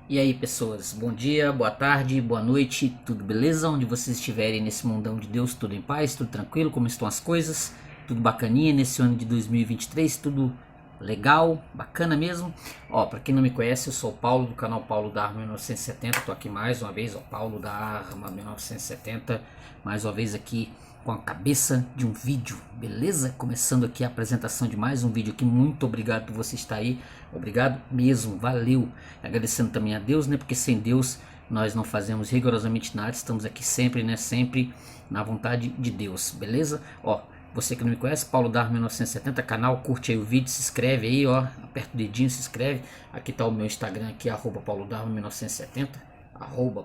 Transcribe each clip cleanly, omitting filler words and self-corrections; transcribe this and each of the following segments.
E aí, pessoas, bom dia, boa tarde, boa noite, tudo beleza? Onde vocês estiverem nesse mundão de Deus, tudo em paz, tudo tranquilo, como estão as coisas? Tudo bacaninha nesse ano de 2023, tudo legal, bacana mesmo? Ó, pra quem não me conhece, eu sou o Paulo do canal Paulo da Arma 1970, tô aqui mais uma vez, ó, Paulo da Arma 1970, mais uma vez aqui com a cabeça de um vídeo, beleza? Começando aqui a apresentação de mais um vídeo aqui, muito obrigado por você estar aí, obrigado mesmo, valeu, agradecendo também a Deus, né, porque sem Deus nós não fazemos rigorosamente nada, estamos aqui sempre, né, sempre na vontade de Deus, beleza? Ó, você que não me conhece, Paulo Darma 1970, canal, curte aí o vídeo, se inscreve aí, ó, aperta o dedinho, se inscreve, aqui tá o meu Instagram aqui, @Paulo Darma 1970,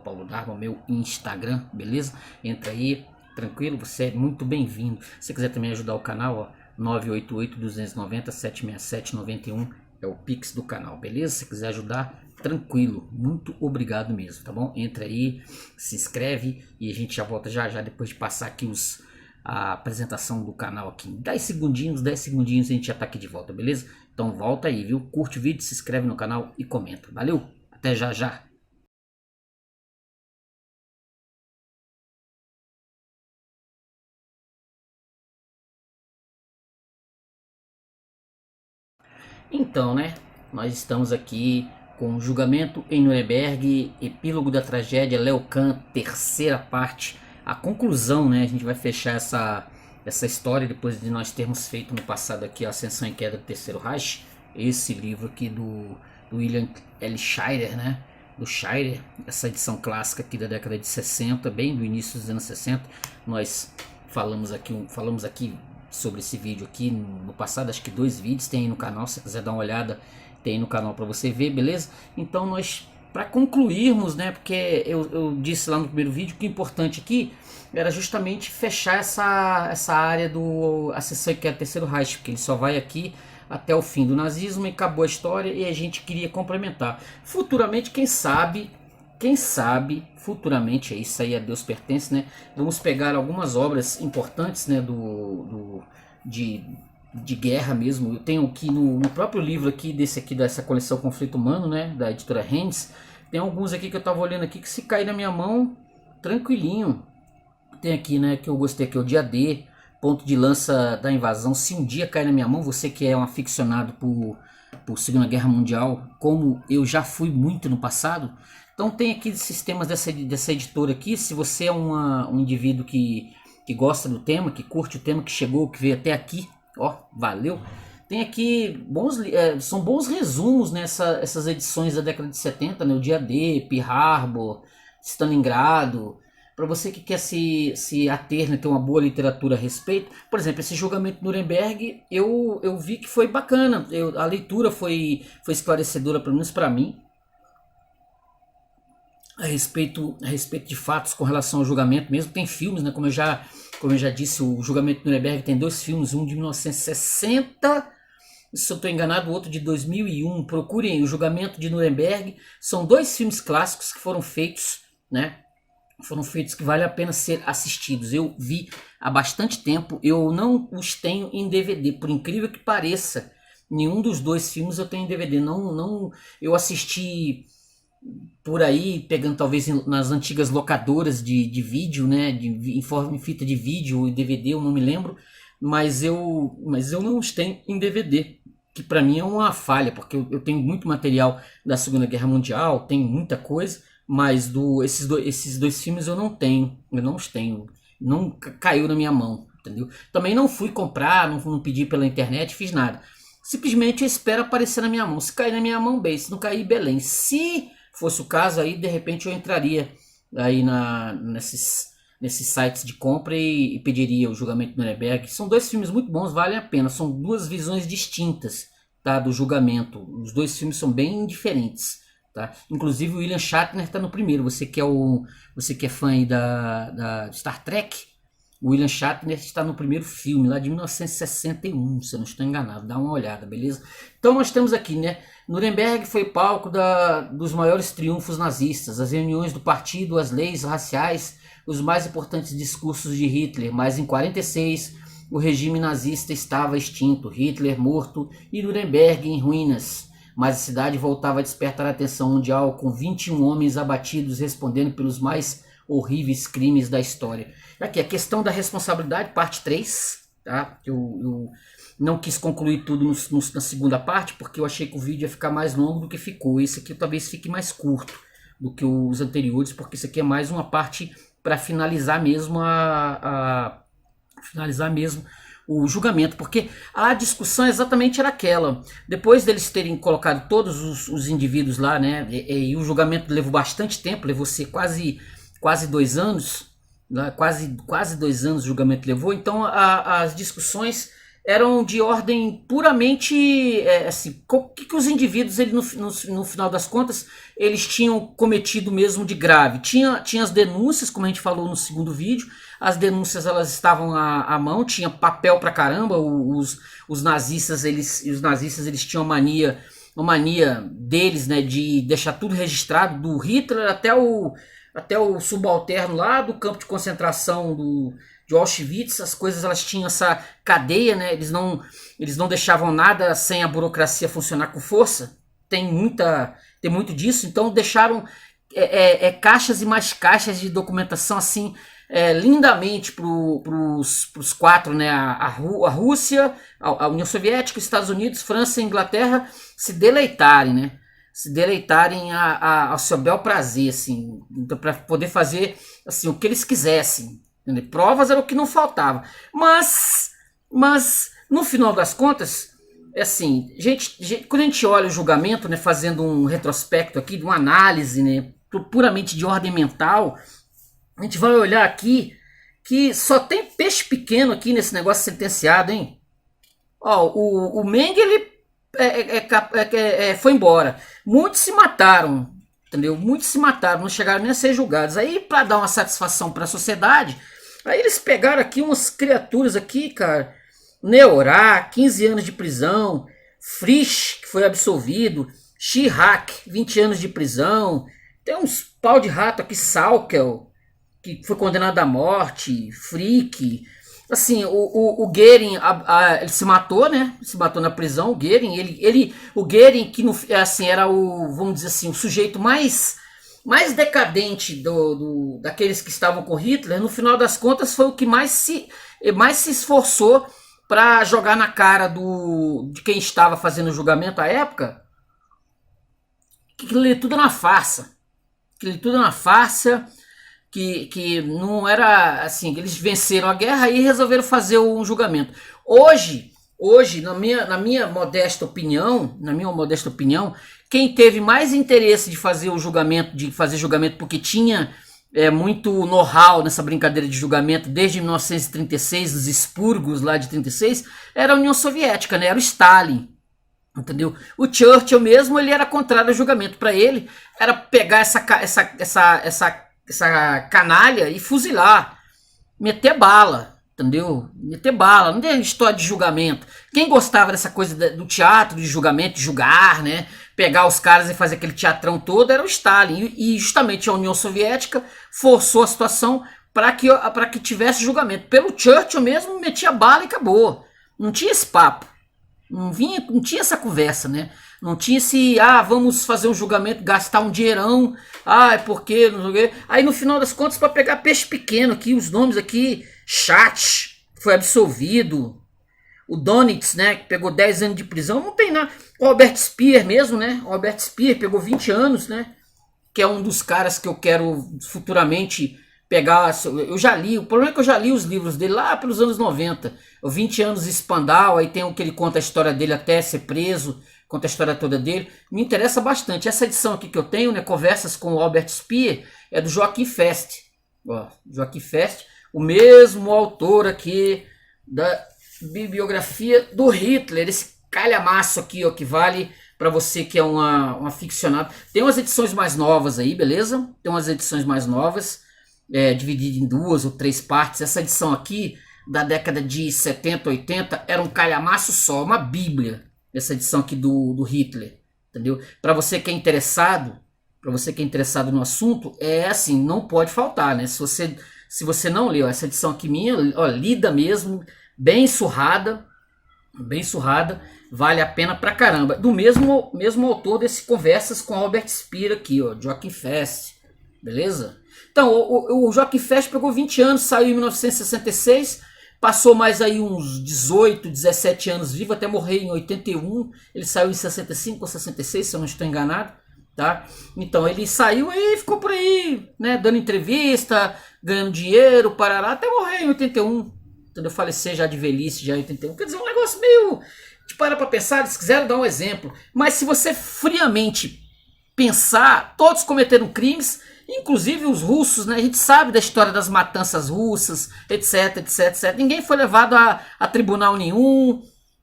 @Paulo Darma, meu Instagram, beleza? Entra aí, tranquilo, você é muito bem-vindo. Se quiser também ajudar o canal, ó, 988-290-767-91 é o Pix do canal, beleza? Se quiser ajudar, tranquilo, muito obrigado mesmo, tá bom? Entra aí, se inscreve e a gente já volta já depois de passar aqui a apresentação do canal aqui. 10 segundinhos a gente já tá aqui de volta, beleza? Então volta aí, viu? Curte o vídeo, se inscreve no canal e comenta. Valeu, até já já. Então, né, nós estamos aqui com o julgamento em Nuremberg, epílogo da tragédia, Léo Kahn, terceira parte, a conclusão, né, a gente vai fechar essa história depois de nós termos feito no passado aqui a Ascensão e Queda do Terceiro Reich, esse livro aqui do William L. Shirer, né, do Shirer, essa edição clássica aqui da década de 60, bem do início dos anos 60, nós falamos aqui sobre esse vídeo aqui no passado, acho que 2 vídeos tem aí no canal, se você quiser dar uma olhada, tem aí no canal para você ver, beleza? Então nós, para concluirmos, né, porque eu disse lá no primeiro vídeo que o importante aqui era justamente fechar essa área do Ascensão e Queda do Terceiro Reich, porque ele só vai aqui até o fim do nazismo e acabou a história e a gente queria complementar. Futuramente, quem sabe, futuramente, isso aí a Deus pertence, né? Vamos pegar algumas obras importantes, né, de, de guerra mesmo. Eu tenho aqui no próprio livro aqui, dessa coleção Conflito Humano, né, da editora Rennes, tem alguns aqui que eu tava olhando aqui que se cair na minha mão, tranquilinho. Tem aqui, né, que eu gostei aqui, o Dia D, Ponto de Lança da Invasão. Se um dia cair na minha mão, você que é um aficionado por Segunda Guerra Mundial, como eu já fui muito no passado, então tem aqui sistemas dessa editora aqui. Se você é um indivíduo que gosta do tema, que curte o tema, que chegou, que veio até aqui, ó, valeu. Tem aqui são bons resumos nessas edições da década de 70, né? O Dia D, Pearl Harbor, Stalingrado, para você que quer se ater, né, ter uma boa literatura a respeito. Por exemplo, esse julgamento de Nuremberg, eu vi que foi bacana, a leitura foi esclarecedora, pelo menos para mim, a respeito de fatos com relação ao julgamento mesmo. Tem filmes, né, como eu já disse, o julgamento de Nuremberg tem 2 filmes, um de 1960, se eu estou enganado, o outro de 2001. Procurem o julgamento de Nuremberg, são 2 filmes clássicos que foram feitos, né, que vale a pena ser assistidos. Eu vi há bastante tempo, eu não os tenho em DVD, por incrível que pareça. Nenhum dos 2 filmes eu tenho em DVD. Não, eu assisti por aí, pegando talvez nas antigas locadoras de vídeo, né, em fita de vídeo e DVD, eu não me lembro, mas eu não os tenho em DVD, que para mim é uma falha, porque eu tenho muito material da Segunda Guerra Mundial, tenho muita coisa, mas esses dois filmes eu não os tenho, não caiu na minha mão, entendeu? Também não fui comprar, não pedi pela internet, fiz nada. Simplesmente eu espero aparecer na minha mão. Se cair na minha mão, bem. Se não cair, belém. Se fosse o caso, aí de repente eu entraria aí nesses sites de compra e pediria o Julgamento de Nuremberg. São 2 filmes muito bons, valem a pena. São 2 visões distintas, tá, do julgamento. Os 2 filmes são bem diferentes. Tá? Inclusive o William Shatner está no primeiro. Você que é fã aí da Star Trek, o William Shatner está no primeiro filme, lá de 1961, se eu não estou enganado. Dá uma olhada, beleza? Então nós temos aqui, né? Nuremberg foi palco dos maiores triunfos nazistas, as reuniões do partido, as leis raciais, os mais importantes discursos de Hitler. Mas em 46, o regime nazista estava extinto, Hitler morto e Nuremberg em ruínas. mas a cidade voltava a despertar a atenção mundial, com 21 homens abatidos respondendo pelos mais horríveis crimes da história. Aqui, a questão da responsabilidade, parte 3, tá? Eu não quis concluir tudo na segunda parte, porque eu achei que o vídeo ia ficar mais longo do que ficou. Esse aqui talvez fique mais curto do que os anteriores, porque isso aqui é mais uma parte para finalizar mesmo finalizar mesmo o julgamento, porque a discussão exatamente era aquela. Depois deles terem colocado todos os indivíduos lá, né, e o julgamento levou bastante tempo, levou quase 2 anos, né, quase 2 anos o julgamento levou. Então as discussões eram de ordem puramente assim, o que os indivíduos ele, no final das contas eles tinham cometido mesmo de grave. Tinha as denúncias, como a gente falou no segundo vídeo. As denúncias elas estavam à mão, tinha papel pra caramba. Os nazistas eles tinham uma mania deles, né, de deixar tudo registrado, do Hitler até o subalterno lá do campo de concentração de Auschwitz. As coisas elas tinham essa cadeia, né? Eles não deixavam nada sem a burocracia funcionar com força. Tem muito disso. Então deixaram caixas e mais caixas de documentação assim lindamente para os 4, né? A Rússia, a União Soviética, os Estados Unidos, França e Inglaterra se deleitarem, né? Se deleitarem ao seu bel prazer, assim, para poder fazer assim o que eles quisessem. Entendeu? Provas era o que não faltava. Mas no final das contas, assim, quando a gente olha o julgamento, né, fazendo um retrospecto aqui, uma análise, né, puramente de ordem mental, a gente vai olhar aqui que só tem peixe pequeno aqui nesse negócio sentenciado, hein? Ó, o Mengele foi embora. Muitos se mataram, entendeu? Muitos se mataram, não chegaram nem a ser julgados. Aí, para dar uma satisfação para a sociedade, aí eles pegaram aqui umas criaturas aqui, cara. Neorá, 15 anos de prisão. Frisch, que foi absolvido. Chirac, 20 anos de prisão. Tem uns pau de rato aqui, Saukel, que foi condenado à morte. Frick. Assim, o Goering, ele se matou, né? Se matou na prisão, o Goering. O Goering, que assim, era vamos dizer assim, o sujeito mais decadente daqueles que estavam com Hitler, no final das contas foi o que mais se esforçou para jogar na cara de quem estava fazendo o julgamento à época que aquilo tudo era uma farsa. Que não era assim, eles venceram a guerra e resolveram fazer um julgamento. Hoje, na minha modesta opinião, quem teve mais interesse de fazer julgamento porque tinha muito know-how nessa brincadeira de julgamento desde 1936, os expurgos lá de 36, era a União Soviética, né? Era o Stalin. Entendeu? O Churchill mesmo, ele era contrário ao julgamento. Para ele era pegar essa canalha e fuzilar, meter bala, entendeu? Meter bala, não tem história de julgamento. Quem gostava dessa coisa do teatro, de julgamento, de julgar, né? Pegar os caras e fazer aquele teatrão todo era o Stalin. E justamente a União Soviética forçou a situação para que tivesse julgamento. Pelo Churchill mesmo, metia bala e acabou. Não tinha esse papo. Não tinha essa conversa, né? Não tinha esse, vamos fazer um julgamento, gastar um dinheirão, é porque, não sei o quê. Aí no final das contas, para pegar peixe pequeno aqui, os nomes aqui, Chat, foi absolvido, o Donitz, né, que pegou 10 anos de prisão, não tem nada. O Robert Speer mesmo, né, o Robert Speer pegou 20 anos, né, que é um dos caras que eu quero futuramente pegar. Eu já li, o problema é que eu já li os livros dele lá pelos anos 90, o 20 anos de Spandau, aí tem o que ele conta a história dele até ser preso, conta a história toda dele, me interessa bastante. Essa edição aqui que eu tenho, né, Conversas com o Albert Speer, é do Joachim Fest. Joachim Fest, o mesmo autor aqui da bibliografia do Hitler, esse calhamaço aqui, ó, que vale para você que é um aficionado. Tem umas edições mais novas aí, beleza? Tem umas edições mais novas, divididas em 2 ou 3 partes. Essa edição aqui, da década de 70, 80, era um calhamaço só, uma bíblia. Essa edição aqui do Hitler, entendeu? Para você que é interessado, no assunto, assim, não pode faltar, né? Se você não leu essa edição aqui minha, ó, lida mesmo, bem surrada, Vale a pena pra caramba. Do mesmo autor desse Conversas com Albert Speer aqui, ó, Joachim Fest. Beleza? Então, o Joachim Fest pegou 20 anos, saiu em 1966, passou mais aí uns 18, 17 anos vivo, até morrer em 81. Ele saiu em 65 ou 66, se eu não estou enganado. Tá? Então, ele saiu aí, ficou por aí, né, dando entrevista, ganhando dinheiro, parará, até morrer em 81. Entendeu? Falecer já de velhice, já em 81. Quer dizer, um negócio meio... De parar pra pensar, eles quiseram dar um exemplo. Mas se você friamente pensar, todos cometeram crimes, inclusive os russos, né? A gente sabe da história das matanças russas, etc, etc, etc. Ninguém foi levado a tribunal nenhum,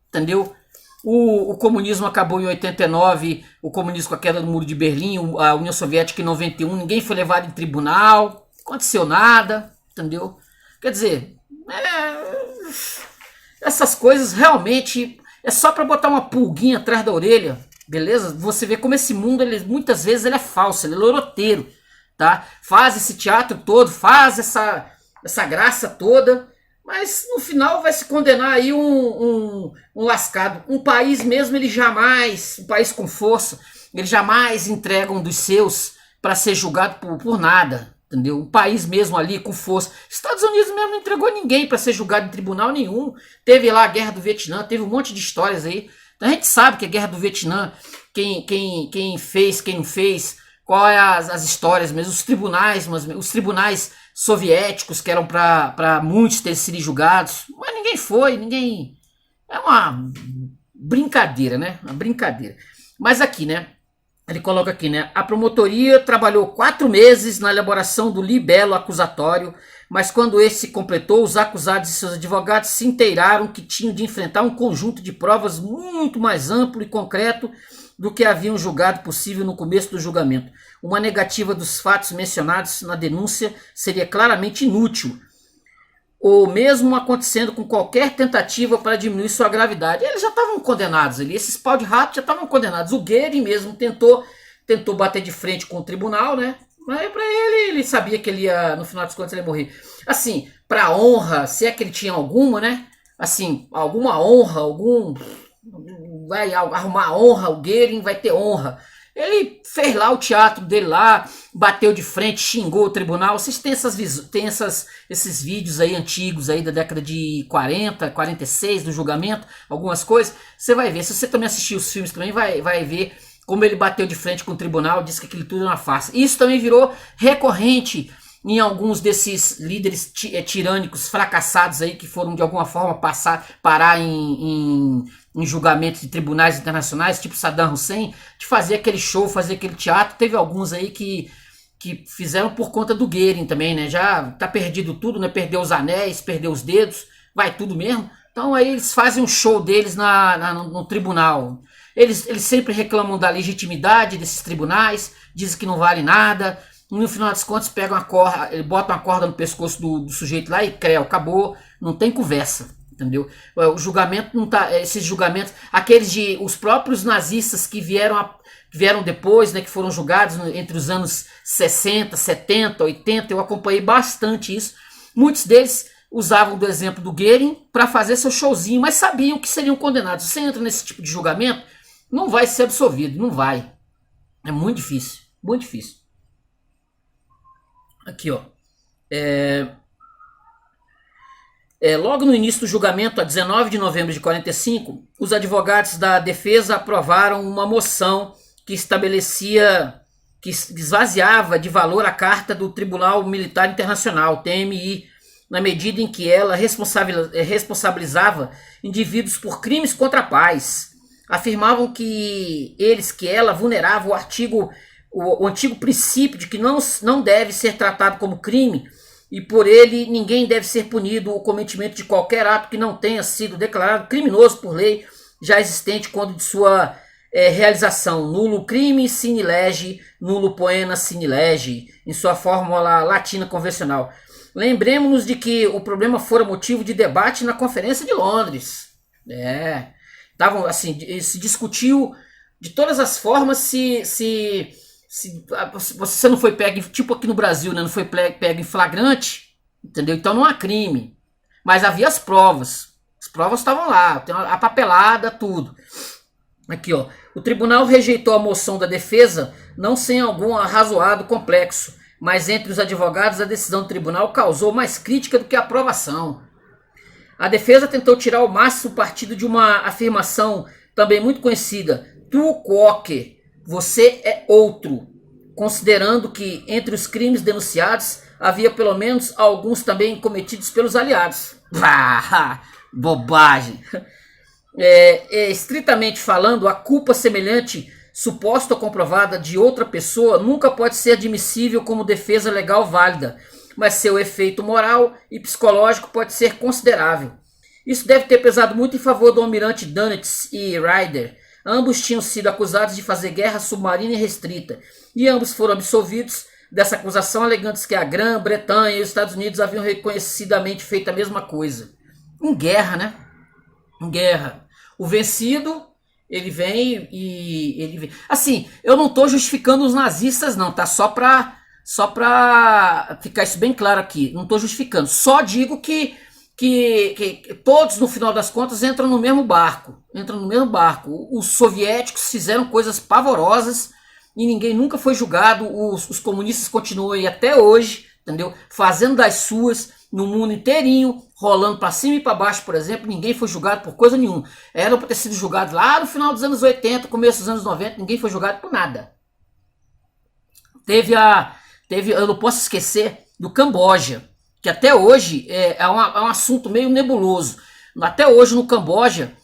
entendeu? O comunismo acabou em 89, o comunismo com a queda do Muro de Berlim, a União Soviética em 91, ninguém foi levado em tribunal, não aconteceu nada, entendeu? Quer dizer, essas coisas realmente é só para botar uma pulguinha atrás da orelha, beleza? Você vê como esse mundo, ele, muitas vezes, ele é falso, ele é loroteiro, tá? Faz esse teatro todo, faz essa graça toda, mas no final vai se condenar aí um lascado. Um país mesmo, ele jamais, um país com força, ele jamais entrega um dos seus para ser julgado por nada, entendeu? Um país mesmo ali com força. Estados Unidos mesmo não entregou ninguém para ser julgado em tribunal nenhum. Teve lá a Guerra do Vietnã, teve um monte de histórias aí. Então a gente sabe que a Guerra do Vietnã, quem fez, quem não fez, qual é as histórias mesmo, os tribunais soviéticos que eram para muitos terem sido julgados, mas ninguém foi, ninguém... É uma brincadeira, né? Uma brincadeira. Mas aqui, né? Ele coloca aqui, né? A promotoria trabalhou 4 meses na elaboração do libelo acusatório, mas quando esse se completou, os acusados e seus advogados se inteiraram que tinham de enfrentar um conjunto de provas muito mais amplo e concreto do que haviam julgado possível no começo do julgamento. Uma negativa dos fatos mencionados na denúncia seria claramente inútil, ou mesmo acontecendo com qualquer tentativa para diminuir sua gravidade. Eles já estavam condenados ali, esses pau de rato já estavam condenados. O Goering mesmo tentou bater de frente com o tribunal, né? Mas para ele sabia que ele ia, no final das contas, ele ia morrer. Assim, para honra, se é que ele tinha alguma, né? Assim, alguma honra, vai arrumar honra, o Goering vai ter honra. Ele fez lá o teatro dele lá, bateu de frente, xingou o tribunal. Vocês têm esses vídeos aí antigos aí da década de 40, 46 do julgamento, algumas coisas. Você vai ver, se você também assistir os filmes também, vai ver como ele bateu de frente com o tribunal, disse que aquilo tudo é uma farsa. Isso também virou recorrente em alguns desses líderes tirânicos fracassados aí que foram de alguma forma parar em julgamentos de tribunais internacionais, tipo Saddam Hussein, de fazer aquele show, fazer aquele teatro. Teve alguns aí que fizeram por conta do Goering também, né? Já tá perdido tudo, né? Perdeu os anéis, perdeu os dedos, vai tudo mesmo. Então aí eles fazem um show deles no tribunal. Eles sempre reclamam da legitimidade desses tribunais, dizem que não vale nada. No final das contas, pegam botam uma corda no pescoço do sujeito lá e acabou, não tem conversa, entendeu? O julgamento não tá, esses julgamentos, os próprios nazistas que vieram depois, né, que foram julgados entre os anos 60, 70, 80, eu acompanhei bastante isso. Muitos deles usavam do exemplo do Goering para fazer seu showzinho, mas sabiam que seriam condenados. Se você entra nesse tipo de julgamento, não vai ser absolvido, não vai. É muito difícil, muito difícil. Aqui, ó. Logo no início do julgamento, a 19 de novembro de 45, os advogados da defesa aprovaram uma moção que esvaziava de valor a carta do Tribunal Militar Internacional, TMI, na medida em que ela responsabilizava indivíduos por crimes contra a paz. Afirmavam que ela vulnerava o antigo princípio de que não deve ser tratado como crime e por ele ninguém deve ser punido o cometimento de qualquer ato que não tenha sido declarado criminoso por lei já existente quando de sua realização. Nulo crime sine lege, nulo poena sine lege, em sua fórmula latina convencional. Lembremos-nos de que o problema fora motivo de debate na Conferência de Londres. Se discutiu de todas as formas se você não foi pego, tipo aqui no Brasil, né? Não foi pego em flagrante, entendeu? Então não há crime. Mas havia as provas. As provas estavam lá, tem a papelada, tudo. Aqui, ó. O tribunal rejeitou a moção da defesa, não sem algum arrazoado complexo, mas entre os advogados a decisão do tribunal causou mais crítica do que aprovação. A defesa tentou tirar o máximo partido de uma afirmação também muito conhecida: tu quoque, você é outro, considerando que entre os crimes denunciados havia pelo menos alguns também cometidos pelos aliados. Bobagem. Estritamente falando, a culpa semelhante, suposta ou comprovada de outra pessoa, nunca pode ser admissível como defesa legal válida, mas seu efeito moral e psicológico pode ser considerável. Isso deve ter pesado muito em favor do almirante Dönitz e Ryder. Ambos tinham sido acusados de fazer guerra submarina irrestrita, e ambos foram absolvidos dessa acusação, alegando que a Grã-Bretanha e os Estados Unidos haviam reconhecidamente feito a mesma coisa. Em guerra, né? Em guerra. O vencido, ele vem e... ele vem. Assim, eu não estou justificando os nazistas não, tá? Só pra ficar isso bem claro aqui. Não estou justificando. Só digo que todos, no final das contas, entram no mesmo barco. Os soviéticos fizeram coisas pavorosas e ninguém nunca foi julgado. Os comunistas continuam aí até hoje, entendeu? Fazendo das suas no mundo inteirinho, rolando para cima e para baixo, por exemplo. Ninguém foi julgado por coisa nenhuma. Era para ter sido julgado lá no final dos anos 80, começo dos anos 90. Ninguém foi julgado por nada. Eu não posso esquecer do Camboja, que até hoje é um assunto meio nebuloso. Até hoje no Camboja,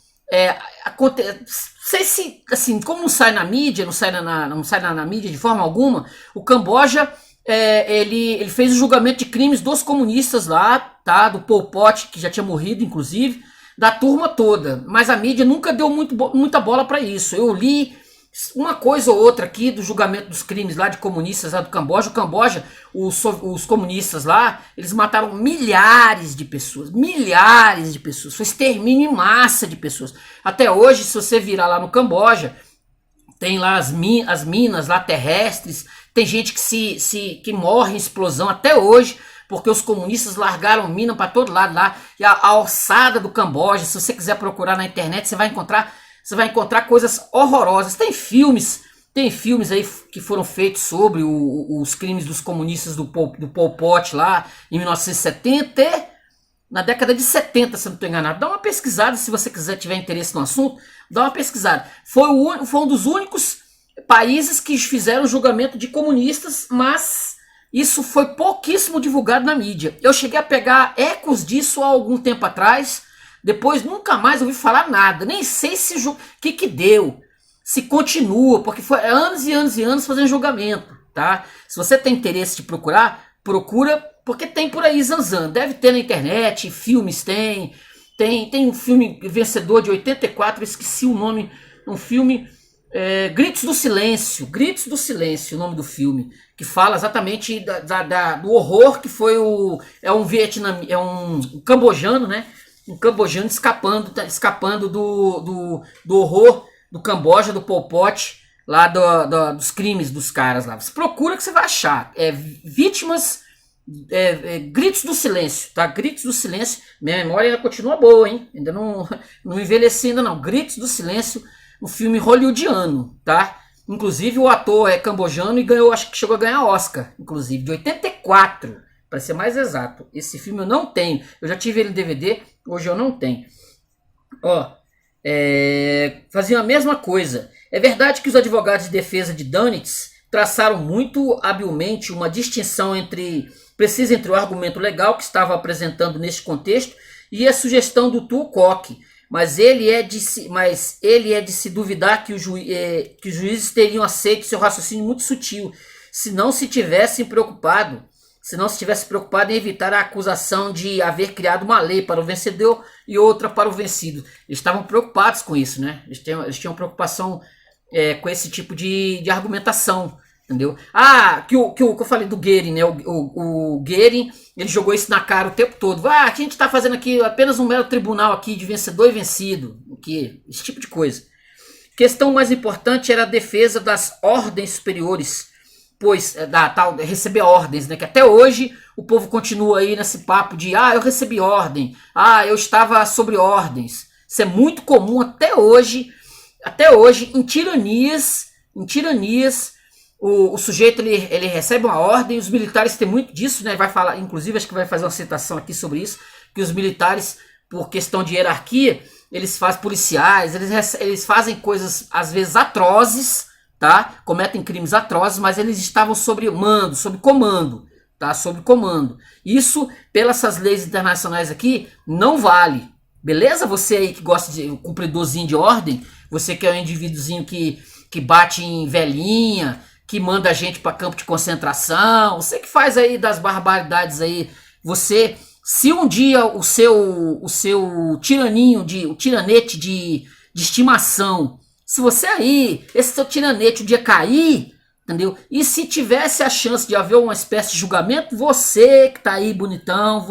sei se, assim, como não sai na mídia, não sai na mídia de forma alguma, o Camboja, ele fez o julgamento de crimes dos comunistas lá, tá, do Pol Pot, que já tinha morrido, inclusive, da turma toda. Mas a mídia nunca deu muita bola para isso. Eu li uma coisa ou outra aqui do julgamento dos crimes lá de comunistas lá do Camboja. O Camboja, os comunistas lá, eles mataram milhares de pessoas. Foi extermínio em massa de pessoas. Até hoje, se você virar lá no Camboja, tem lá as minas lá terrestres, tem gente que morre em explosão até hoje, porque os comunistas largaram mina para todo lado lá. E a ossada do Camboja, se você quiser procurar na internet, você vai encontrar coisas horrorosas. Tem filmes aí que foram feitos sobre os crimes dos comunistas do Pol Pot lá em 1970, na década de 70, se não estou enganado. Dá uma pesquisada se você tiver interesse no assunto, dá uma pesquisada. Foi um dos únicos países que fizeram julgamento de comunistas, mas isso foi pouquíssimo divulgado na mídia. Eu cheguei a pegar ecos disso há algum tempo atrás. Depois nunca mais ouvi falar nada. Nem sei se que deu. Se continua, porque foi anos e anos e anos fazendo julgamento, tá? Se você tem interesse de procurar, procura, porque tem por aí zanzan. Deve ter na internet, filmes tem um filme vencedor de 84, esqueci o nome, um filme, Gritos do Silêncio, o nome do filme, que fala exatamente do horror que foi um cambojano, né? Um cambojano escapando do horror do Camboja, do Pol Pot, lá dos crimes dos caras lá. Você procura que você vai achar. Vítimas, Gritos do Silêncio, tá? Gritos do Silêncio. Minha memória ainda continua boa, hein? Ainda não envelheci ainda não. Gritos do Silêncio, um filme hollywoodiano, tá? Inclusive o ator é cambojano e acho que chegou a ganhar Oscar, inclusive, de 84. Para ser mais exato, esse filme eu não tenho. Eu já tive ele em DVD, hoje eu não tenho. Faziam a mesma coisa. É verdade que os advogados de defesa de Dönitz traçaram muito habilmente uma distinção precisa entre o argumento legal que estava apresentando neste contexto e a sugestão do Tucock. Mas ele é de se duvidar que os juízes teriam aceito seu raciocínio muito sutil, se não se tivesse preocupado em evitar a acusação de haver criado uma lei para o vencedor e outra para o vencido. Eles estavam preocupados com isso, né? Eles tinham preocupação com esse tipo de argumentação, entendeu? Que eu falei do Goering, né? O Goering, ele jogou isso na cara o tempo todo. A gente está fazendo aqui apenas um mero tribunal aqui de vencedor e vencido. Esse tipo de coisa. A questão mais importante era a defesa das ordens superiores, pois da tal receber ordens, né? Que até hoje o povo continua aí nesse papo de eu recebi ordem, eu estava sobre ordens. Isso é muito comum até hoje em tiranias o sujeito ele recebe uma ordem, os militares têm muito disso, né? Vai falar, inclusive acho que vai fazer uma citação aqui sobre isso, que os militares, por questão de hierarquia, eles fazem policiais, eles fazem coisas às vezes atrozes, tá? Cometem crimes atrozes, mas eles estavam sob mando, sob comando, tá? Sob comando. Isso, pelas essas leis internacionais aqui, não vale. Beleza? Você aí que gosta de cumpridorzinho de ordem, você que é um indivíduozinho que bate em velhinha, que manda a gente para campo de concentração, você que faz aí das barbaridades aí, você, se um dia o seu o tiranete de estimação, se você aí, esse seu tiranete um dia cair, entendeu? E se tivesse a chance de haver uma espécie de julgamento, você que tá aí bonitão,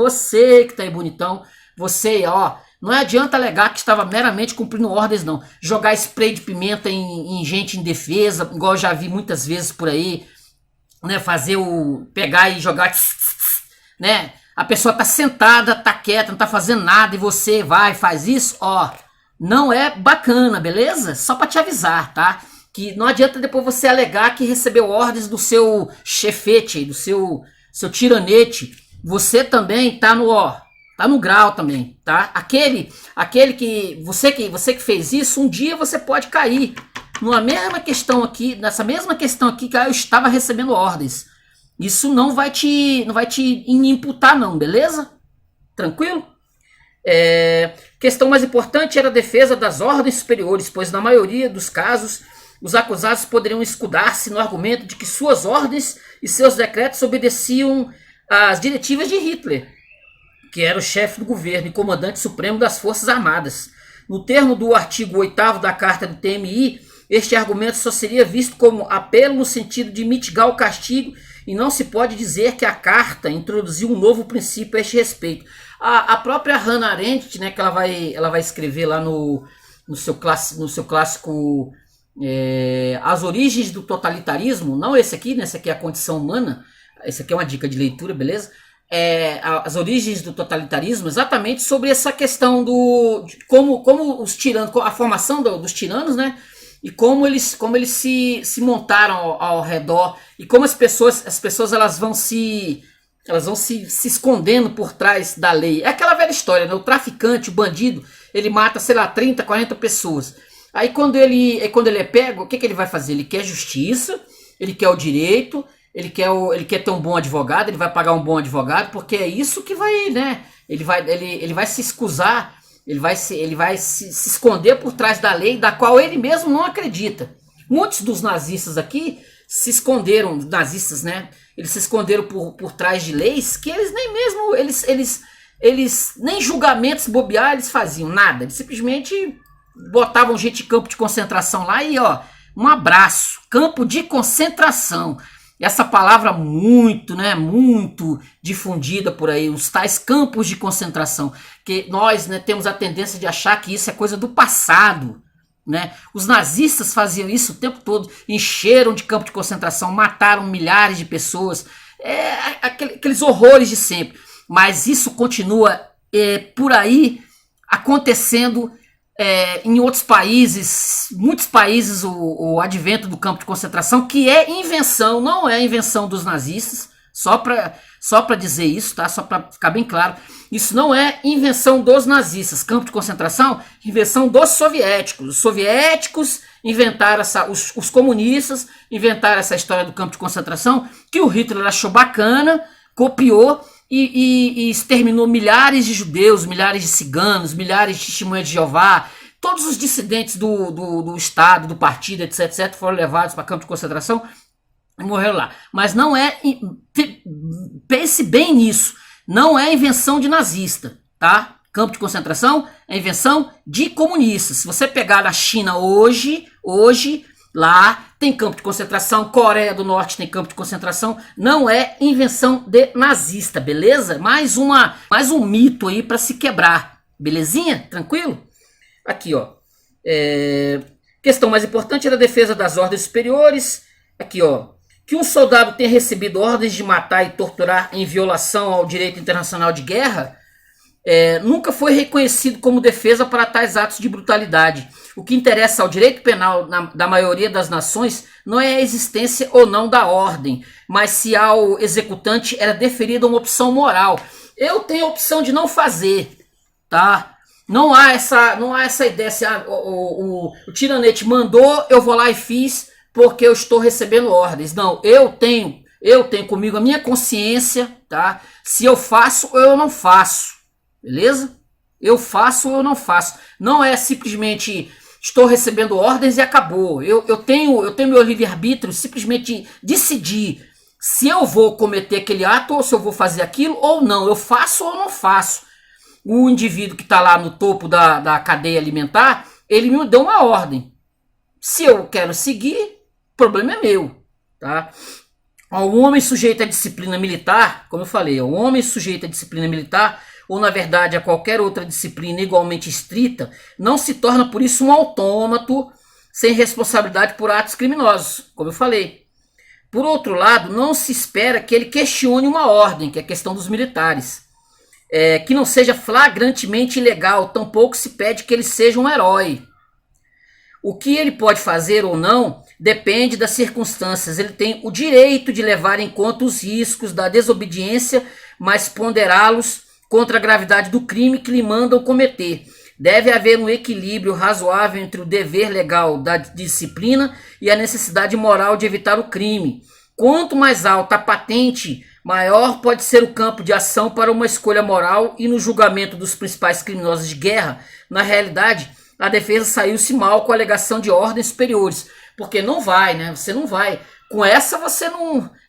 você, ó, não adianta alegar que estava meramente cumprindo ordens, não. Jogar spray de pimenta em gente indefesa, igual eu já vi muitas vezes por aí, né? Pegar e jogar, né? A pessoa tá sentada, tá quieta, não tá fazendo nada e você vai e faz isso, ó. Não é bacana, beleza? Só pra te avisar, tá? Que não adianta depois você alegar que recebeu ordens do seu chefete, do seu tiranete. Você também tá no grau também, tá? Aquele que você que fez isso, um dia você pode cair nessa mesma questão aqui que eu estava recebendo ordens. Isso não vai te imputar não, beleza? Tranquilo? Questão mais importante era a defesa das ordens superiores, pois na maioria dos casos os acusados poderiam escudar-se no argumento de que suas ordens e seus decretos obedeciam às diretivas de Hitler, que era o chefe do governo e comandante supremo das Forças Armadas. No termo do artigo 8º da Carta do TMI, este argumento só seria visto como apelo no sentido de mitigar o castigo e não se pode dizer que a Carta introduziu um novo princípio a este respeito. A própria Hannah Arendt, né, que ela vai escrever lá no seu clássico As Origens do Totalitarismo, não esse aqui, né, esse aqui é a Condição Humana, esse aqui é uma dica de leitura, beleza? As Origens do Totalitarismo, exatamente sobre essa questão de como os tiranos, a formação dos tiranos, né? E como eles se montaram ao redor e como as pessoas elas vão se escondendo por trás da lei. É aquela velha história, né? O traficante, o bandido, ele mata, sei lá, 30, 40 pessoas. Aí quando ele é pego, o que ele vai fazer? Ele quer justiça, ele quer o direito, ele quer ter um bom advogado, ele vai pagar um bom advogado, porque é isso que vai, né? Ele vai se escusar, ele vai se esconder por trás da lei, da qual ele mesmo não acredita. Muitos dos nazistas aqui se esconderam, nazistas, né? Eles se esconderam por trás de leis que eles nem mesmo, eles nem julgamentos bobear eles faziam, nada. Eles simplesmente botavam gente em campo de concentração lá e, ó, um abraço, campo de concentração. Essa palavra muito difundida por aí, os tais campos de concentração, que nós, né, temos a tendência de achar que isso é coisa do passado, né? Os nazistas faziam isso o tempo todo, encheram de campo de concentração, mataram milhares de pessoas, aqueles horrores de sempre, mas isso continua por aí acontecendo. Em outros países, muitos países, o advento do campo de concentração, que é invenção, não é invenção dos nazistas, só para dizer isso, tá? Só para ficar bem claro, isso não é invenção dos nazistas. Campo de concentração, invenção dos soviéticos. Os soviéticos inventaram os comunistas inventaram essa história do campo de concentração, que o Hitler achou bacana, copiou e exterminou milhares de judeus, milhares de ciganos, milhares de testemunhas de Jeová. Todos os dissidentes do Estado, do partido, etc., foram levados para campo de concentração e morreram lá. Mas não é... Pense bem nisso. Não é invenção de nazista, tá? Campo de concentração é invenção de comunistas. Se você pegar a China hoje... Lá tem campo de concentração, Coreia do Norte tem campo de concentração, não é invenção de nazista, beleza? Mais um mito aí para se quebrar, belezinha? Tranquilo? Aqui, ó. Questão mais importante era a defesa das ordens superiores. Aqui, ó. que um soldado tenha recebido ordens de matar e torturar em violação ao direito internacional de guerra nunca foi reconhecido como defesa para tais atos de brutalidade. O que interessa ao direito penal da maioria das nações não é a existência ou não da ordem, mas se ao executante era deferida uma opção moral. Eu tenho a opção de não fazer, tá? Não há essa ideia, se o tiranete mandou, eu vou lá e fiz porque eu estou recebendo ordens. Não, eu tenho comigo a minha consciência, tá? Se eu faço ou eu não faço, beleza? Eu faço ou eu não faço. Não é simplesmente estou recebendo ordens e acabou. Eu tenho meu livre-arbítrio, simplesmente decidir se eu vou cometer aquele ato ou se eu vou fazer aquilo ou não. Eu faço ou não faço. O indivíduo que está lá no topo da cadeia alimentar, ele me deu uma ordem. Se eu quero seguir, o problema é meu, tá? O homem sujeito à disciplina militar, como eu falei, o homem sujeito à disciplina militar, ou na verdade a qualquer outra disciplina igualmente estrita, não se torna por isso um autômato sem responsabilidade por atos criminosos, como eu falei. Por outro lado, não se espera que ele questione uma ordem, que é a questão dos militares. Que não seja flagrantemente ilegal, tampouco se pede que ele seja um herói. O que ele pode fazer ou não depende das circunstâncias. Ele tem o direito de levar em conta os riscos da desobediência, mas ponderá-los contra a gravidade do crime que lhe mandam cometer. Deve haver um equilíbrio razoável entre o dever legal da disciplina e a necessidade moral de evitar o crime. Quanto mais alta a patente, maior pode ser o campo de ação para uma escolha moral, e no julgamento dos principais criminosos de guerra, na realidade, a defesa saiu-se mal com a alegação de ordens superiores. Porque não vai, né? Você não vai. Com essa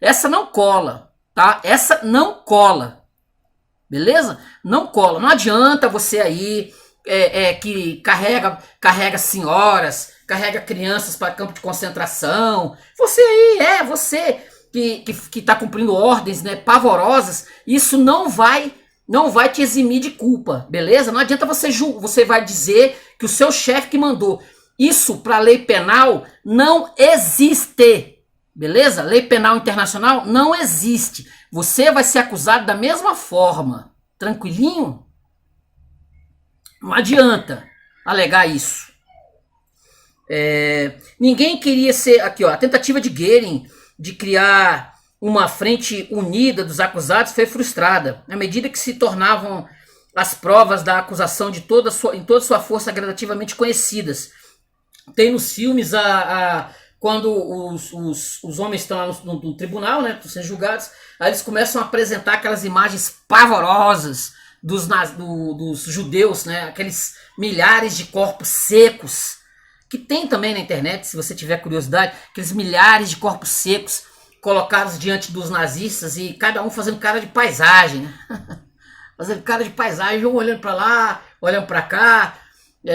essa não cola, tá? Essa não cola. Beleza? Não cola. Não adianta você aí que carrega senhoras, carrega crianças para campo de concentração. Você aí, você que está cumprindo ordens, né, pavorosas, isso não vai te eximir de culpa, beleza? Não adianta você vai dizer que o seu chefe que mandou. Isso para a lei penal não existe, beleza? Lei penal internacional não existe. Você vai ser acusado da mesma forma, tranquilinho? Não adianta alegar isso. Ninguém queria ser... Aqui, ó, a tentativa de Goering de criar uma frente unida dos acusados foi frustrada, à medida que se tornavam as provas da acusação em toda sua força gradativamente conhecidas. Tem nos filmes quando os homens estão lá no tribunal, né, sendo julgados, aí eles começam a apresentar aquelas imagens pavorosas dos judeus, né, aqueles milhares de corpos secos, que tem também na internet, se você tiver curiosidade, aqueles milhares de corpos secos colocados diante dos nazistas e cada um fazendo cara de paisagem, né? Fazendo cara de paisagem, um olhando para lá, olhando para cá,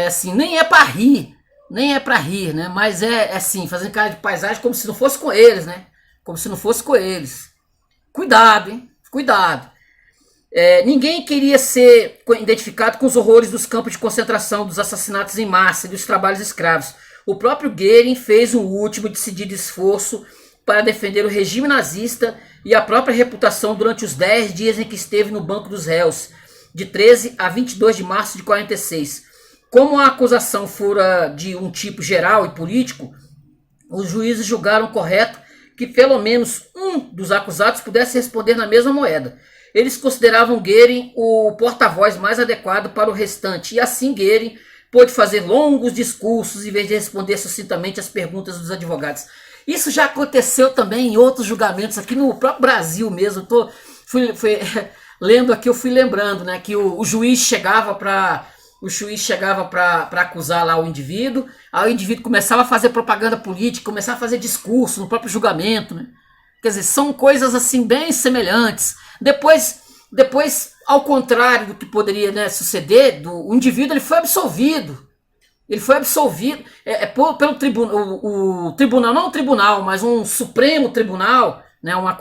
assim, nem é para rir, né? Mas é assim, fazendo cara de paisagem como se não fosse com eles, né? Como se não fosse com eles. Cuidado, hein? Cuidado. Ninguém queria ser identificado com os horrores dos campos de concentração, dos assassinatos em massa e dos trabalhos escravos. O próprio Goering fez um último decidido esforço para defender o regime nazista e a própria reputação durante os 10 dias em que esteve no banco dos réus, de 13 a 22 de março de 46. Como a acusação fora de um tipo geral e político, os juízes julgaram correto que pelo menos um dos acusados pudesse responder na mesma moeda. Eles consideravam Goering o porta-voz mais adequado para o restante, e assim Goering pôde fazer longos discursos em vez de responder sucintamente às perguntas dos advogados. Isso já aconteceu também em outros julgamentos aqui no próprio Brasil mesmo. Lendo aqui, eu fui lembrando, né, que o juiz chegava para acusar lá o indivíduo, aí o indivíduo começava a fazer propaganda política, começava a fazer discurso no próprio julgamento, né? Quer dizer, são coisas assim bem semelhantes. Depois, ao contrário do que poderia, né, suceder, o indivíduo ele foi absolvido. Ele foi absolvido pelo tribunal, o tribunal, não um tribunal, mas um Supremo Tribunal, né, uma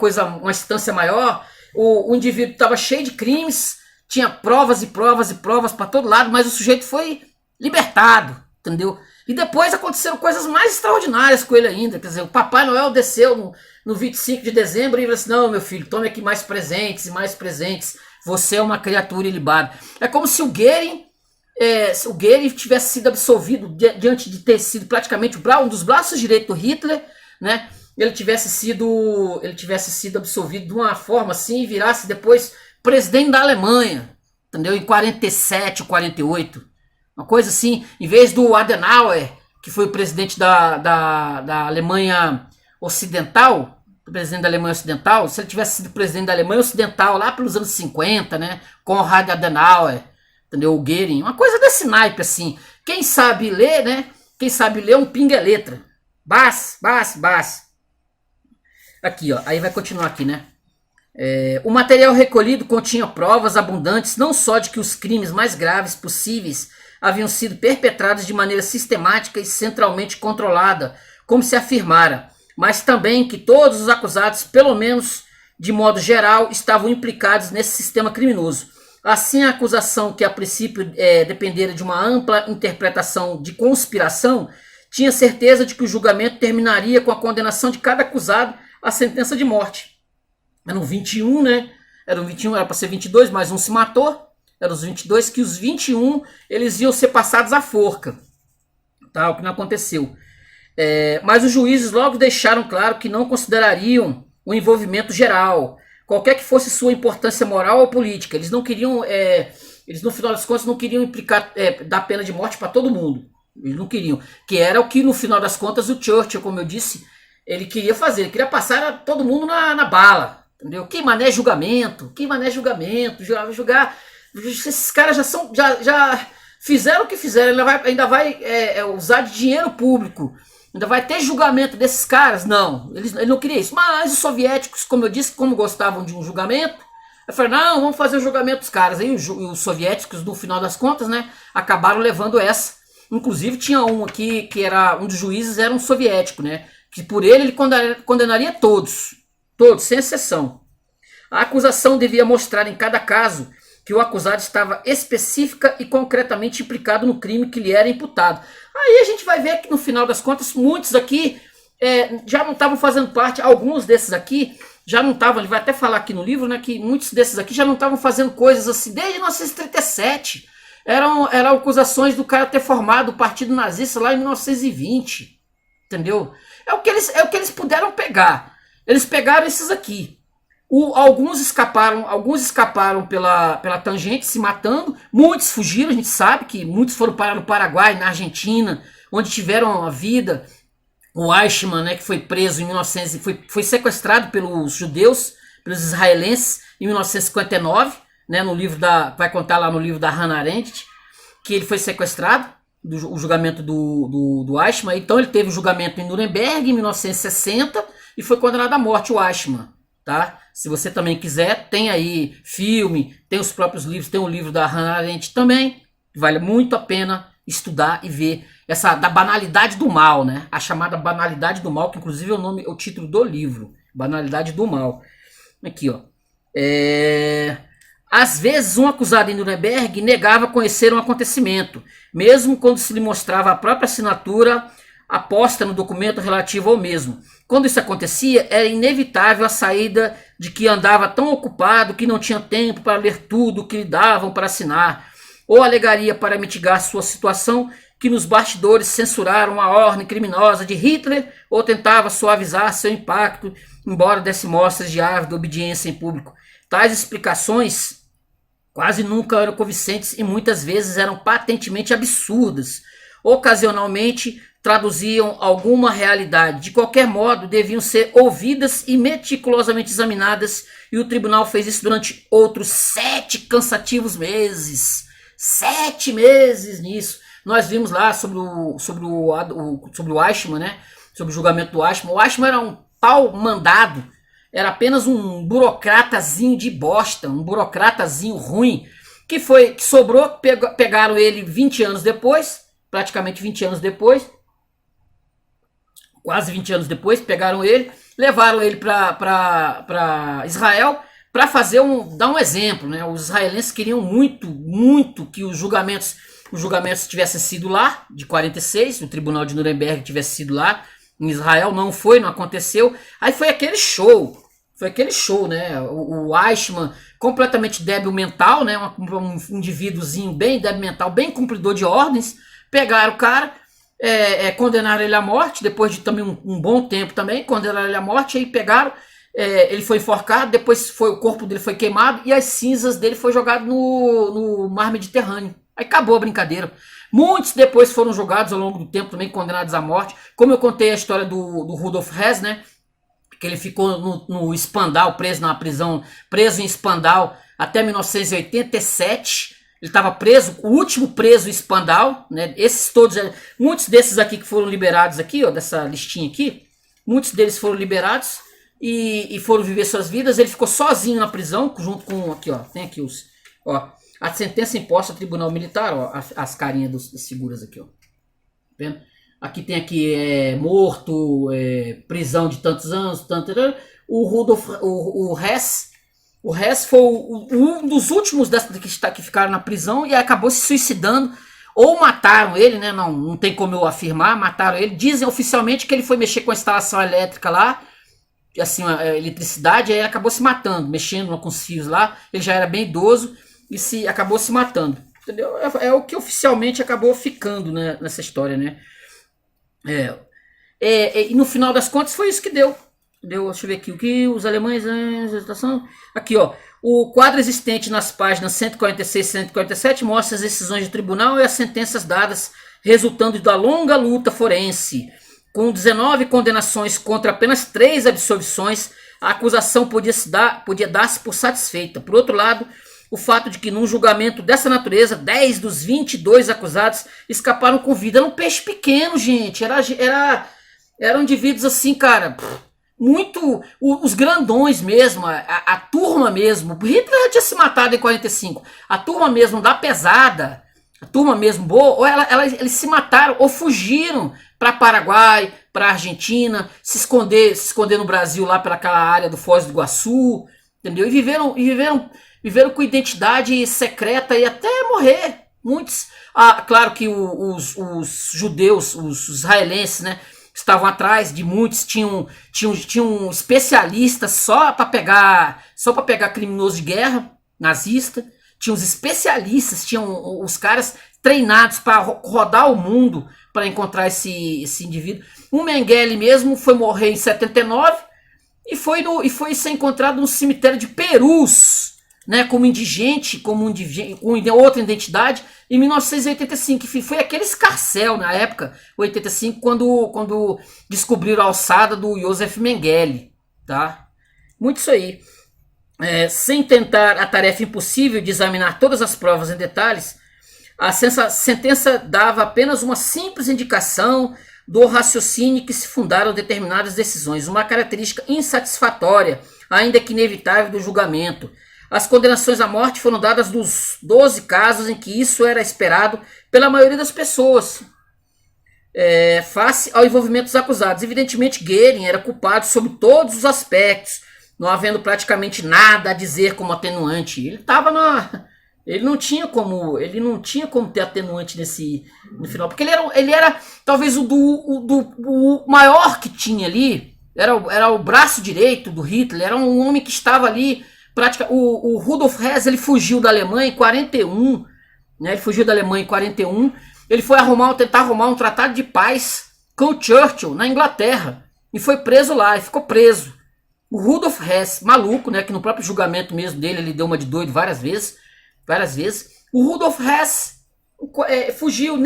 instância maior. O indivíduo estava cheio de crimes, tinha provas e provas e provas para todo lado, mas o sujeito foi libertado, entendeu? E depois aconteceram coisas mais extraordinárias com ele ainda. Quer dizer, o Papai Noel desceu no 25 de dezembro e fala assim, não, meu filho, tome aqui mais presentes e mais presentes, você é uma criatura ilibada. É como se o Goering tivesse sido absolvido diante de ter sido praticamente um dos braços direitos do Hitler, né? Ele tivesse sido absolvido de uma forma assim e virasse depois presidente da Alemanha, entendeu? Em 47 ou 48. Uma coisa assim, em vez do Adenauer, que foi o presidente da Alemanha Ocidental, o presidente da Alemanha Ocidental, se ele tivesse sido presidente da Alemanha Ocidental lá pelos anos 50, né? Konrad Adenauer, entendeu? O Goering, uma coisa desse naipe assim. Quem sabe ler, né? Quem sabe ler um pinga letra. Bas. Aqui, ó. Aí vai continuar aqui, né? O material recolhido continha provas abundantes não só de que os crimes mais graves possíveis haviam sido perpetrados de maneira sistemática e centralmente controlada, como se afirmara, mas também que todos os acusados, pelo menos de modo geral, estavam implicados nesse sistema criminoso. Assim, a acusação, que a princípio dependera de uma ampla interpretação de conspiração, tinha certeza de que o julgamento terminaria com a condenação de cada acusado à sentença de morte. Eram 21, né? Eram 21, era para ser 22, mas um se matou. Eram os 22, que os 21 eles iam ser passados à forca. Tá? O que não aconteceu. Mas os juízes logo deixaram claro que não considerariam o envolvimento geral, qualquer que fosse sua importância moral ou política. Eles não queriam, eles no final das contas não queriam implicar, dar pena de morte para todo mundo. Eles não queriam. Que era o que no final das contas o Churchill, como eu disse, ele queria fazer. Ele queria passar todo mundo na bala. Entendeu? Que mané julgamento. Julgar. Esses caras já fizeram o que fizeram. Ainda vai usar de dinheiro público. Ainda vai ter julgamento desses caras? Não, ele não queria isso. Mas os soviéticos, como eu disse, como gostavam de um julgamento, eu falei, não, vamos fazer o julgamento dos caras. Aí os soviéticos, no final das contas, né, acabaram levando essa. Inclusive tinha um aqui, que era um dos juízes, era um soviético, né, que por ele condenaria todos, sem exceção. A acusação devia mostrar em cada caso que o acusado estava específica e concretamente implicado no crime que lhe era imputado. Aí a gente vai ver que no final das contas muitos aqui já não estavam fazendo parte, alguns desses aqui já não estavam, ele vai até falar aqui no livro, né, que muitos desses aqui já não estavam fazendo coisas assim desde 1937. Eram acusações do cara ter formado o partido nazista lá em 1920, entendeu? É o que eles puderam pegar. Eles pegaram esses aqui. Alguns escaparam pela tangente, se matando. Muitos fugiram, a gente sabe que muitos foram parar no Paraguai, na Argentina, onde tiveram a vida. O Eichmann, né, que foi preso em 1900, foi sequestrado pelos judeus, pelos israelenses, em 1959, né, vai contar lá no livro da Hannah Arendt, que ele foi sequestrado, o julgamento do Eichmann. Então ele teve o julgamento em Nuremberg, em 1960, e foi condenado à morte, o Eichmann. Tá? Se você também quiser, tem aí filme, tem os próprios livros, tem o livro da Hannah Arendt também, vale muito a pena estudar e ver essa da banalidade do mal, né? A chamada banalidade do mal, que inclusive é o título do livro, Banalidade do Mal. Aqui, ó. Às vezes um acusado em Nuremberg negava conhecer um acontecimento, mesmo quando se lhe mostrava a própria assinatura aposta no documento relativo ao mesmo. Quando isso acontecia, era inevitável a saída de que andava tão ocupado que não tinha tempo para ler tudo o que lhe davam para assinar, ou alegaria para mitigar sua situação que nos bastidores censuraram a ordem criminosa de Hitler, ou tentava suavizar seu impacto, embora desse mostras de ávida obediência em público. Tais explicações quase nunca eram convincentes e muitas vezes eram patentemente absurdas. Ocasionalmente traduziam alguma realidade. De qualquer modo, deviam ser ouvidas e meticulosamente examinadas, e o tribunal fez isso durante outros 7 cansativos meses. 7 meses nisso. Nós vimos lá sobre o Eichmann, né? Sobre o julgamento do Eichmann. O Eichmann era um pau mandado, era apenas um burocratazinho de bosta, um burocratazinho ruim, que sobrou, pegaram ele 20 anos depois, praticamente 20 anos depois, quase 20 anos depois, pegaram ele, levaram ele para Israel para dar um exemplo, né? Os israelenses queriam muito que os julgamentos tivessem sido lá, de 46, o tribunal de Nuremberg tivesse sido lá, Em Israel não foi, não aconteceu. Aí foi aquele show. Foi aquele show, né? O Eichmann, completamente débil mental, né? Um indivíduozinho bem débil mental, bem cumpridor de ordens. Pegaram o cara, condenaram ele à morte, depois de também um bom tempo também, condenaram ele à morte, aí pegaram, ele foi enforcado, depois o corpo dele foi queimado e as cinzas dele foi jogado no mar Mediterrâneo. Aí acabou a brincadeira. Muitos depois foram julgados ao longo do tempo também, condenados à morte. Como eu contei a história do Rudolf Hess, né? Que ele ficou no Spandau, preso na prisão, preso em Spandau até 1987. Ele estava preso, o último preso em Spandau, né? Esses todos, muitos desses aqui que foram liberados aqui, ó, dessa listinha aqui, muitos deles foram liberados e foram viver suas vidas. Ele ficou sozinho na prisão, junto com, aqui, ó, tem aqui os, ó, a sentença imposta ao Tribunal Militar, ó, as carinhas das figuras aqui, ó. Tá vendo? Aqui tem aqui morto, prisão de tantos anos, tanto. O Rudolf, o Hess foi um dos últimos que ficaram na prisão e acabou se suicidando. Ou mataram ele, né? Não tem como eu afirmar, mataram ele. Dizem oficialmente que ele foi mexer com a instalação elétrica lá, assim, a eletricidade, aí ele acabou se matando, mexendo com os fios lá. Ele já era bem idoso e acabou se matando. Entendeu? É o que oficialmente acabou ficando, né, nessa história, né? E no final das contas foi isso que deu. Deixa eu ver aqui o que os alemães. Aqui, ó. O quadro existente nas páginas 146 e 147 mostra as decisões de tribunal e as sentenças dadas, resultando da longa luta forense. Com 19 condenações contra apenas 3 absolvições, a acusação podia dar-se por satisfeita. Por outro lado, o fato de que num julgamento dessa natureza, 10 dos 22 acusados escaparam com vida. Era um peixe pequeno, gente. Eram indivíduos assim, cara, muito... Os grandões mesmo, a turma mesmo. Hitler já tinha se matado em 45. A turma mesmo da pesada, a turma mesmo boa, ou eles se mataram ou fugiram para Paraguai, para Argentina, se esconder no Brasil, lá pelaquela área do Foz do Iguaçu, entendeu? E viveram com identidade secreta e até morrer. Muitos, claro que os judeus, os israelenses, né, estavam atrás de muitos, tinham especialistas só para pegar criminoso de guerra, nazista. Tinha os especialistas, tinham os caras treinados para rodar o mundo para encontrar esse indivíduo. O Mengele mesmo foi morrer em 79 e foi ser encontrado no cemitério de Perus, né, como indigente, com outra identidade, em 1985, que foi aquele escarcéu na época, 85, quando descobriram a alçada do Josef Mengele, tá? Muito isso aí. Sem tentar a tarefa impossível de examinar todas as provas em detalhes, a sentença dava apenas uma simples indicação do raciocínio que se fundaram determinadas decisões, uma característica insatisfatória, ainda que inevitável, do julgamento. As condenações à morte foram dadas nos 12 casos em que isso era esperado pela maioria das pessoas, face ao envolvimento dos acusados. Evidentemente, Goering era culpado sob todos os aspectos, não havendo praticamente nada a dizer como atenuante. Ele não tinha como ter atenuante no final, porque ele era talvez o maior que tinha ali, era o braço direito do Hitler, era um homem que estava ali. O Rudolf Hess, ele fugiu da Alemanha em 41, né? Ele fugiu da Alemanha em 41. Ele foi tentar arrumar um tratado de paz com o Churchill na Inglaterra e foi preso lá, e ficou preso. O Rudolf Hess, maluco, né? Que no próprio julgamento mesmo dele, ele deu uma de doido várias vezes. O Rudolf Hess fugiu,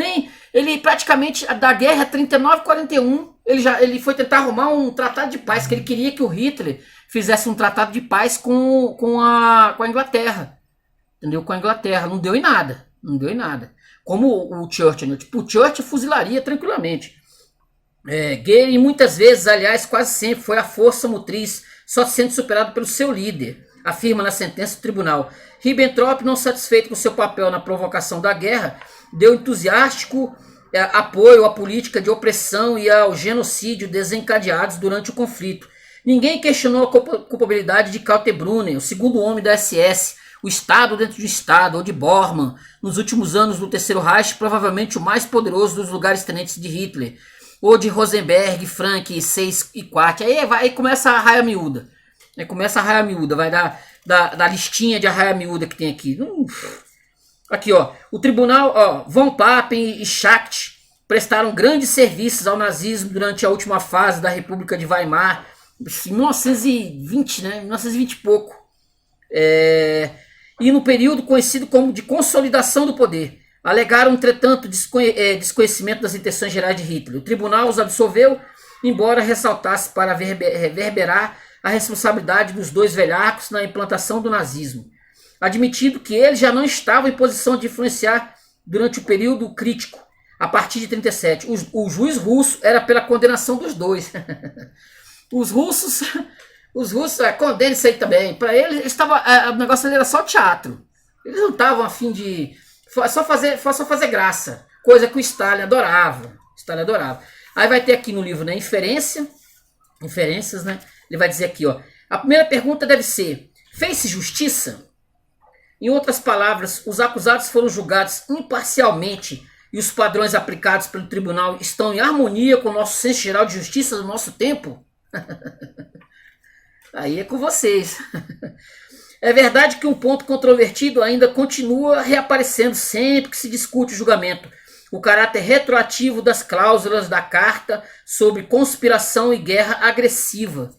ele praticamente da guerra 39-41, ele foi tentar arrumar um tratado de paz, que ele queria que o Hitler fizesse um tratado de paz com a Inglaterra, entendeu? Com a Inglaterra, não deu em nada, como o Churchill, né? Tipo, o Churchill fuzilaria tranquilamente. Goering muitas vezes, aliás quase sempre, foi a força motriz, só sendo superado pelo seu líder, afirma na sentença do tribunal. Ribbentrop, não satisfeito com seu papel na provocação da guerra, deu entusiástico apoio à política de opressão e ao genocídio desencadeados durante o conflito. Ninguém questionou a culpabilidade de Kaltenbrunner, o segundo homem da SS, o Estado dentro de um Estado, ou de Bormann, nos últimos anos do Terceiro Reich, provavelmente o mais poderoso dos lugares tenentes de Hitler. ou de Rosenberg, Frank, 6 e 4. Aí começa a raia miúda. Aí começa a raia miúda, vai da listinha de arraia miúda que tem aqui. Aqui, ó. O tribunal, ó, von Papen e Schacht prestaram grandes serviços ao nazismo durante a última fase da República de Weimar, em 1920, né? 1920 e pouco. E no período conhecido como de consolidação do poder. Alegaram, entretanto, desconhecimento das intenções gerais de Hitler. O tribunal os absolveu, embora ressaltasse para reverberar a responsabilidade dos dois velhacos na implantação do nazismo, admitindo que eles já não estavam em posição de influenciar durante o período crítico, a partir de 37. O juiz russo era pela condenação dos dois. Os russos condenam isso aí também. Para eles, o negócio ali era só teatro. Eles não estavam a fim de só fazer graça, coisa que o Stalin adorava. Aí vai ter aqui no livro, né, inferências, né? Ele vai dizer aqui, ó, a primeira pergunta deve ser: fez-se justiça? Em outras palavras, os acusados foram julgados imparcialmente e os padrões aplicados pelo tribunal estão em harmonia com o nosso senso geral de justiça do nosso tempo? Aí é com vocês. É verdade que um ponto controvertido ainda continua reaparecendo sempre que se discute o julgamento: o caráter retroativo das cláusulas da Carta sobre conspiração e guerra agressiva.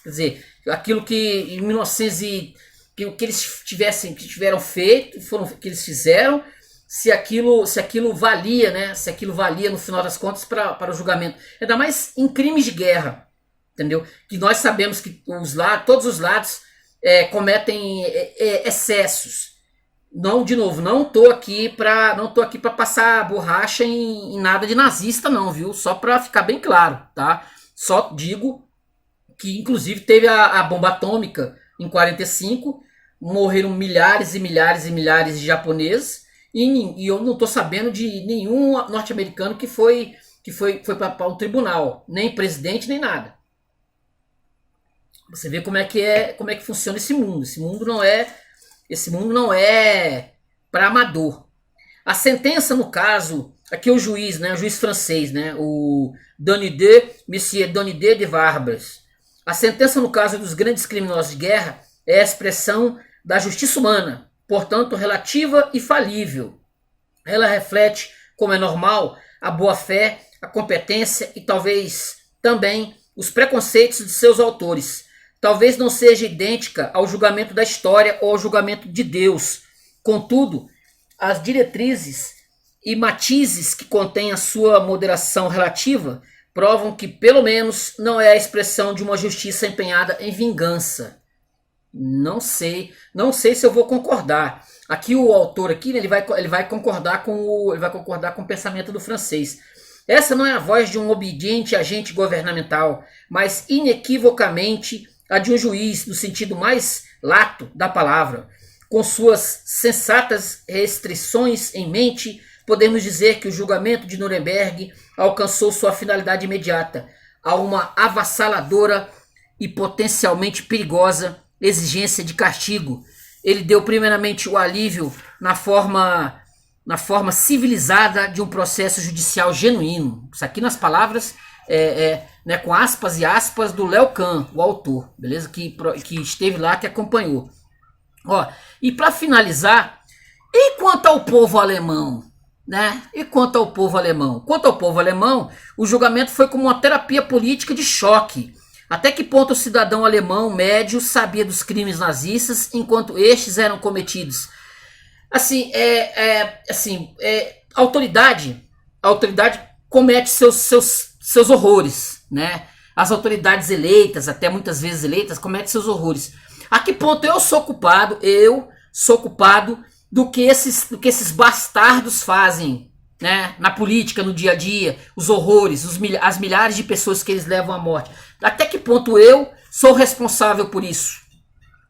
Quer dizer, aquilo que em 1900 que eles tiveram feito, que eles fizeram, se aquilo valia, né? Se aquilo valia no final das contas para o julgamento. Ainda mais em crimes de guerra, entendeu? Que nós sabemos que todos os lados cometem excessos. Não, de novo, não tô aqui para passar borracha em nada de nazista, não, viu? Só para ficar bem claro, tá? Só digo que inclusive teve a bomba atômica em 45, morreram milhares e milhares e milhares de japoneses, e eu não estou sabendo de nenhum norte-americano que foi para um tribunal, nem presidente, nem nada. Você vê como é que funciona esse mundo. Esse mundo não é para amador. A sentença, no caso, aqui é o juiz, né, o juiz francês, né, o Monsieur Donidé de Varbas. A sentença, no caso dos grandes criminosos de guerra, é a expressão da justiça humana, portanto relativa e falível. Ela reflete, como é normal, a boa-fé, a competência e talvez também os preconceitos de seus autores. Talvez não seja idêntica ao julgamento da história ou ao julgamento de Deus. Contudo, as diretrizes e matizes que contêm a sua moderação relativa provam que, pelo menos, não é a expressão de uma justiça empenhada em vingança. Não sei se eu vou concordar. Aqui o autor aqui, né, ele vai concordar com o pensamento do francês. Essa não é a voz de um obediente agente governamental, mas inequivocamente a de um juiz, no sentido mais lato da palavra. Com suas sensatas restrições em mente, podemos dizer que o julgamento de Nuremberg alcançou sua finalidade imediata, a uma avassaladora e potencialmente perigosa exigência de castigo. Ele deu primeiramente o alívio na forma civilizada de um processo judicial genuíno. Isso aqui nas palavras, né, com aspas e aspas do Léo Kahn, o autor, beleza? Que esteve lá, que acompanhou. Ó, e para finalizar, e quanto ao povo alemão? Né? Quanto ao povo alemão, o julgamento foi como uma terapia política de choque. Até que ponto o cidadão alemão médio sabia dos crimes nazistas enquanto estes eram cometidos? A autoridade comete seus horrores, né? As autoridades eleitas, até muitas vezes eleitas, cometem seus horrores. A que ponto eu sou culpado do que esses bastardos fazem, né, na política, no dia a dia, os horrores, as milhares de pessoas que eles levam à morte? Até que ponto eu sou responsável por isso?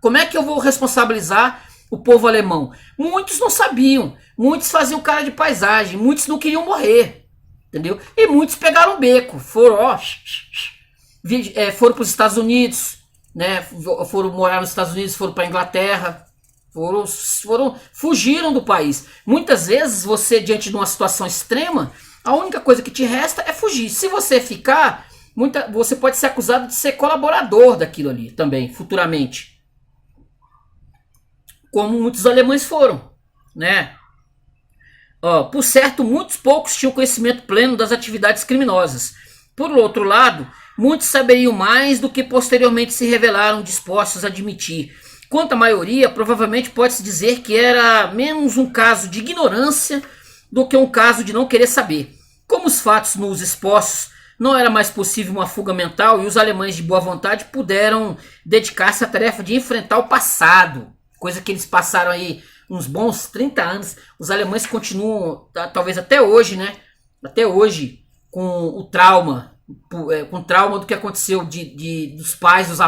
Como é que eu vou responsabilizar o povo alemão? Muitos não sabiam, muitos faziam cara de paisagem, muitos não queriam morrer, entendeu? E muitos pegaram beco, foram para os Estados Unidos, né, foram morar nos Estados Unidos, foram para a Inglaterra, fugiram do país. Muitas vezes você, diante de uma situação extrema, a única coisa que te resta é fugir. Se você ficar, você pode ser acusado de ser colaborador daquilo ali também, futuramente. Como muitos alemães foram, né? Por certo, muitos poucos tinham conhecimento pleno das atividades criminosas. Por outro lado, muitos saberiam mais do que posteriormente se revelaram dispostos a admitir. Quanto à maioria, provavelmente pode-se dizer que era menos um caso de ignorância do que um caso de não querer saber. Como os fatos nos expostos não era mais possível uma fuga mental e os alemães de boa vontade puderam dedicar-se à tarefa de enfrentar o passado, coisa que eles passaram aí uns bons 30 anos. Os alemães continuam, talvez até hoje, né? Até hoje, com o trauma, do que aconteceu dos pais, dos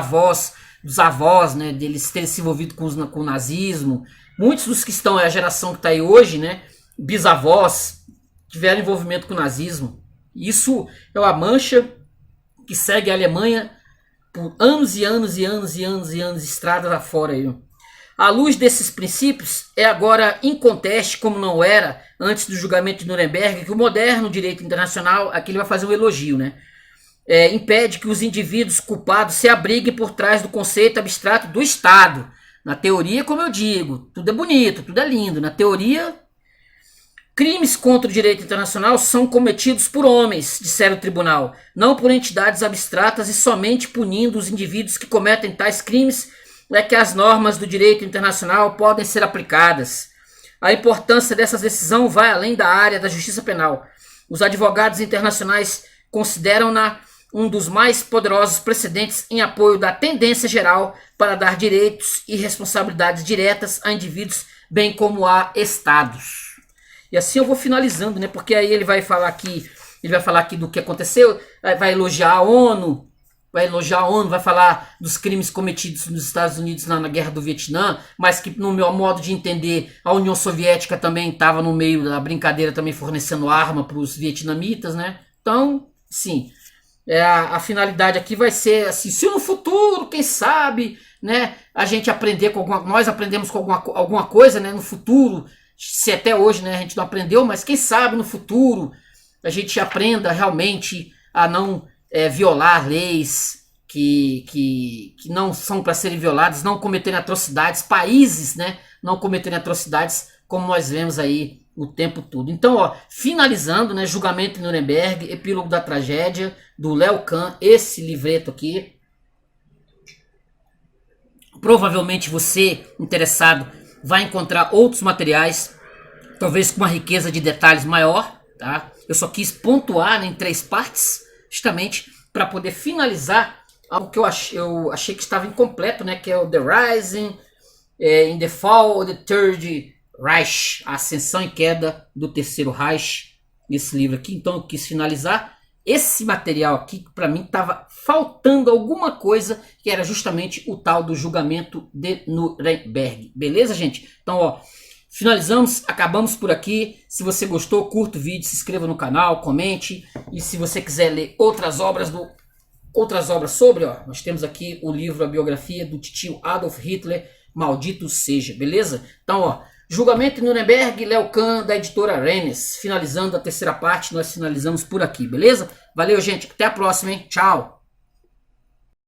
avós, né? Deles terem se envolvido com o nazismo. Muitos dos que estão, a geração que está aí hoje, né? Bisavós, tiveram envolvimento com o nazismo. Isso é uma mancha que segue a Alemanha por anos e anos e anos e anos e anos, estradas afora aí. À luz desses princípios, é agora inconteste, como não era antes do julgamento de Nuremberg, que o moderno direito internacional, aqui ele vai fazer um elogio, né? Impede que os indivíduos culpados se abriguem por trás do conceito abstrato do Estado. Na teoria, como eu digo, tudo é bonito, tudo é lindo. Na teoria, crimes contra o direito internacional são cometidos por homens, disseram o tribunal, não por entidades abstratas, e somente punindo os indivíduos que cometem tais crimes é que as normas do direito internacional podem ser aplicadas. A importância dessa decisão vai além da área da justiça penal. Os advogados internacionais consideram-na um dos mais poderosos precedentes em apoio da tendência geral para dar direitos e responsabilidades diretas a indivíduos, bem como a estados. E assim eu vou finalizando, né? Porque aí ele vai falar aqui do que aconteceu, vai elogiar a ONU, vai falar dos crimes cometidos nos Estados Unidos na Guerra do Vietnã, mas que, no meu modo de entender, a União Soviética também estava no meio da brincadeira, também fornecendo arma para os vietnamitas, né? Então, sim, a finalidade aqui vai ser assim, se no futuro, quem sabe, né, a gente aprender nós aprendemos com alguma coisa, né, no futuro, se até hoje, né, a gente não aprendeu, mas quem sabe no futuro a gente aprenda realmente a não violar leis que não são para serem violadas, não cometerem atrocidades, países, né, não cometerem atrocidades como nós vemos aí o tempo todo. Então, finalizando, né, Julgamento em Nuremberg, Epílogo da Tragédia, do Léo Kahn, esse livreto aqui. Provavelmente você, interessado, vai encontrar outros materiais, talvez com uma riqueza de detalhes maior, tá? Eu só quis pontuar, né, em 3 partes, justamente para poder finalizar algo que eu achei que estava incompleto, né, que é o The Rising, in the Fall of the Third Reich, a Ascensão e Queda do Terceiro Reich, esse livro aqui. Então eu quis finalizar esse material aqui, que para mim estava faltando alguma coisa, que era justamente o tal do Julgamento de Nuremberg. Beleza, gente? Então, finalizamos, acabamos por aqui. Se você gostou, curta o vídeo, se inscreva no canal, comente. E se você quiser ler outras obras sobre, nós temos aqui o livro, a biografia do titio Adolf Hitler, Maldito Seja, beleza? Então, Julgamento em Nuremberg, Léo Kahn, da editora Rennes. Finalizando a terceira parte, nós finalizamos por aqui, beleza? Valeu, gente. Até a próxima, hein? Tchau!